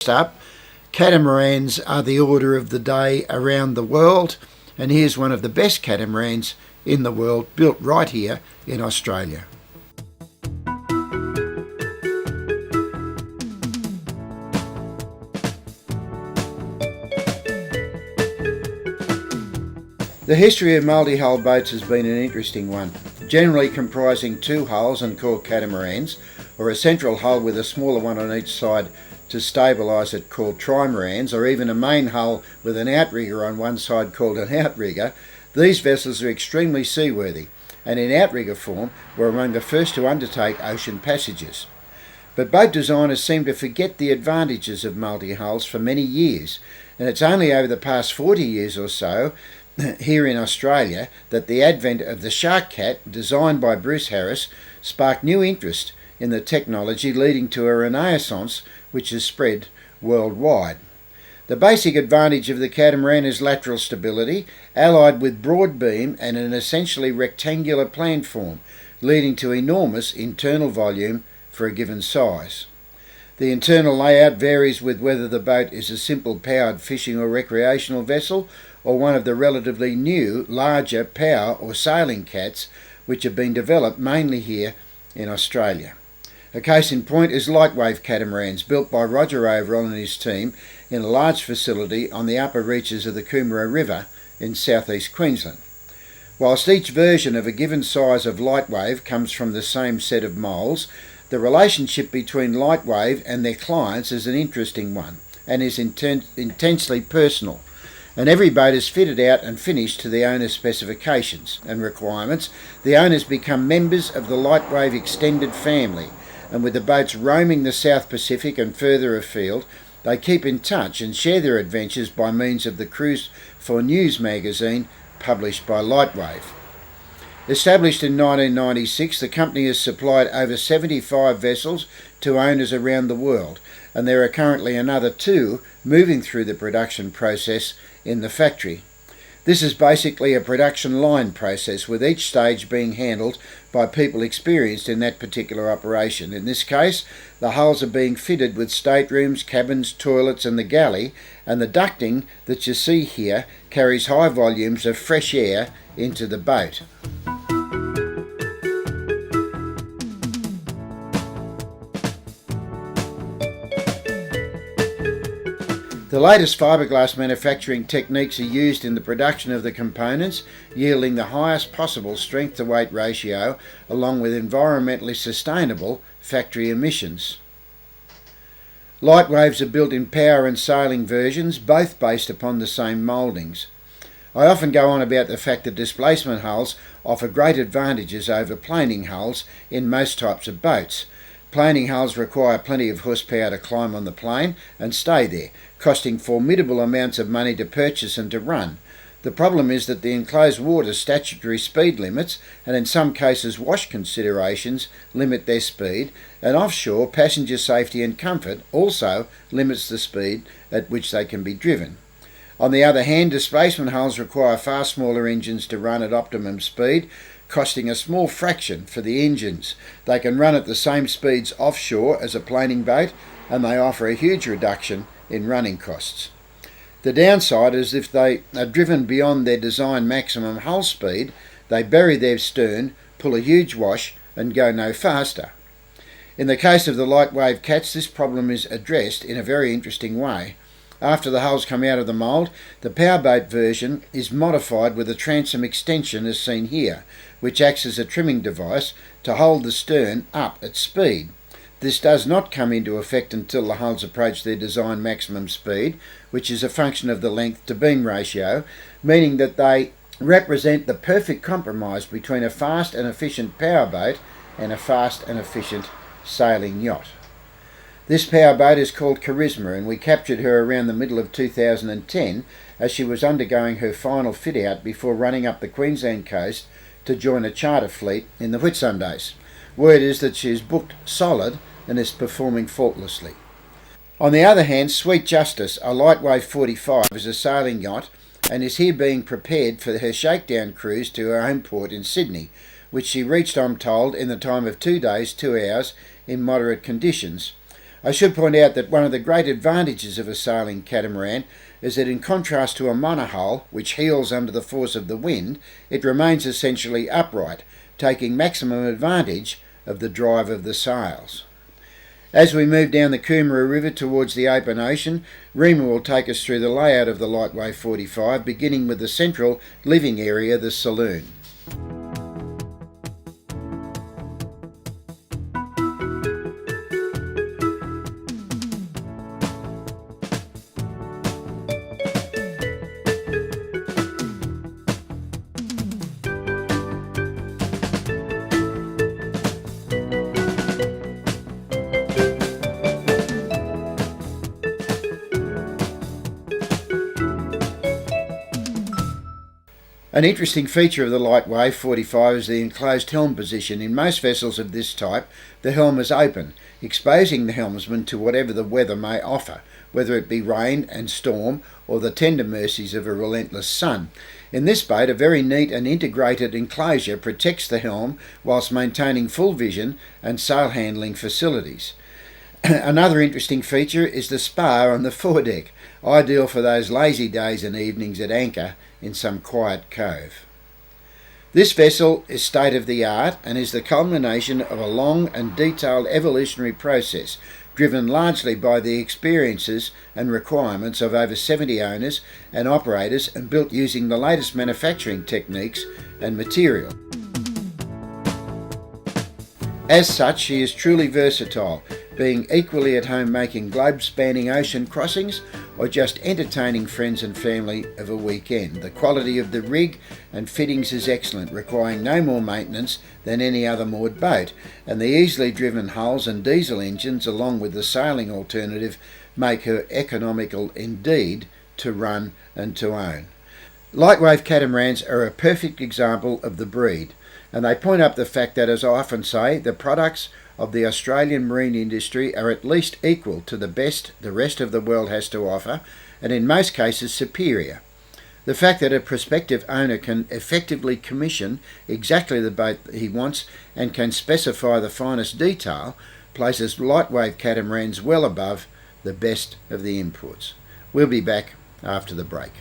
Up, catamarans are the order of the day around the world, and here's one of the best catamarans in the world, built right here in Australia. The history of multi-hull boats has been an interesting one, generally comprising two hulls and called catamarans, or a central hull with a smaller one on each side to stabilise it called trimarans, or even a main hull with an outrigger on one side called an outrigger. These vessels are extremely seaworthy, and in outrigger form were among the first to undertake ocean passages. But boat designers seem to forget the advantages of multi-hulls for many years, and it's only over the past 40 years or so here in Australia that the advent of the Shark Cat, designed by Bruce Harris, sparked new interest in the technology, leading to a renaissance which has spread worldwide. The basic advantage of the catamaran is lateral stability, allied with broad beam and an essentially rectangular planform, leading to enormous internal volume for a given size. The internal layout varies with whether the boat is a simple powered fishing or recreational vessel, or one of the relatively new, larger power or sailing cats which have been developed mainly here in Australia. A case in point is Lightwave catamarans, built by Roger Overall and his team in a large facility on the upper reaches of the Conroy River in southeast Queensland. Whilst each version of a given size of Lightwave comes from the same set of moulds, the relationship between Lightwave and their clients is an interesting one and is intensely personal. And every boat is fitted out and finished to the owner's specifications and requirements. The owners become members of the Lightwave extended family, and with the boats roaming the South Pacific and further afield, they keep in touch and share their adventures by means of the Cruise for News magazine published by Lightwave. Established in 1996, the company has supplied over 75 vessels to owners around the world, and there are currently another 2 moving through the production process in the factory. This is basically a production line process, with each stage being handled by people experienced in that particular operation. In this case, the hulls are being fitted with staterooms, cabins, toilets and the galley, and the ducting that you see here carries high volumes of fresh air into the boat. The latest fiberglass manufacturing techniques are used in the production of the components, yielding the highest possible strength-to-weight ratio along with environmentally sustainable factory emissions. Lightwaves are built in power and sailing versions, both based upon the same mouldings. I often go on about the fact that displacement hulls offer great advantages over planing hulls in most types of boats. Planing hulls require plenty of horsepower to climb on the plane and stay there, costing formidable amounts of money to purchase and to run. The problem is that the enclosed water statutory speed limits, and in some cases wash considerations, limit their speed, and offshore passenger safety and comfort also limits the speed at which they can be driven. On the other hand, displacement hulls require far smaller engines to run at optimum speed, costing a small fraction for the engines. They can run at the same speeds offshore as a planing boat, and they offer a huge reduction in running costs. The downside is if they are driven beyond their design maximum hull speed, they bury their stern, pull a huge wash and go no faster. In the case of the Lightwave Cats, this problem is addressed in a very interesting way. After the hulls come out of the mould, the powerboat version is modified with a transom extension as seen here, which acts as a trimming device to hold the stern up at speed. This does not come into effect until the hulls approach their design maximum speed, which is a function of the length to beam ratio, meaning that they represent the perfect compromise between a fast and efficient powerboat and a fast and efficient sailing yacht. This powerboat is called Charisma, and we captured her around the middle of 2010 as she was undergoing her final fit-out before running up the Queensland coast to join a charter fleet in the Whitsundays. Word is that she is booked solid and is performing faultlessly. On the other hand, Sweet Justice, a Lightwave 45, is a sailing yacht and is here being prepared for her shakedown cruise to her home port in Sydney, which she reached, I'm told, in the time of 2 days, 2 hours in moderate conditions. I should point out that one of the great advantages of a sailing catamaran is that in contrast to a monohull, which heels under the force of the wind, it remains essentially upright, taking maximum advantage of the drive of the sails. As we move down the Coomera River towards the open ocean, Rima will take us through the layout of the Lightwave 45, beginning with the central living area, the saloon. An interesting feature of the Lightwave 45 is the enclosed helm position. In most vessels of this type, the helm is open, exposing the helmsman to whatever the weather may offer, whether it be rain and storm or the tender mercies of a relentless sun. In this boat, a very neat and integrated enclosure protects the helm whilst maintaining full vision and sail handling facilities. Another interesting feature is the spa on the foredeck, ideal for those lazy days and evenings at anchor in some quiet cove. This vessel is state-of-the-art and is the culmination of a long and detailed evolutionary process driven largely by the experiences and requirements of over 70 owners and operators, and built using the latest manufacturing techniques and material. As such, she is truly versatile, being equally at home making globe-spanning ocean crossings or just entertaining friends and family of a weekend. The quality of the rig and fittings is excellent, requiring no more maintenance than any other moored boat, and the easily driven hulls and diesel engines along with the sailing alternative make her economical indeed to run and to own. Lightwave catamarans are a perfect example of the breed, and they point up the fact that, as I often say, the products of the Australian marine industry are at least equal to the best the rest of the world has to offer, and in most cases superior. The fact that a prospective owner can effectively commission exactly the boat he wants and can specify the finest detail places Lightwave catamarans well above the best of the imports. We'll be back after the break.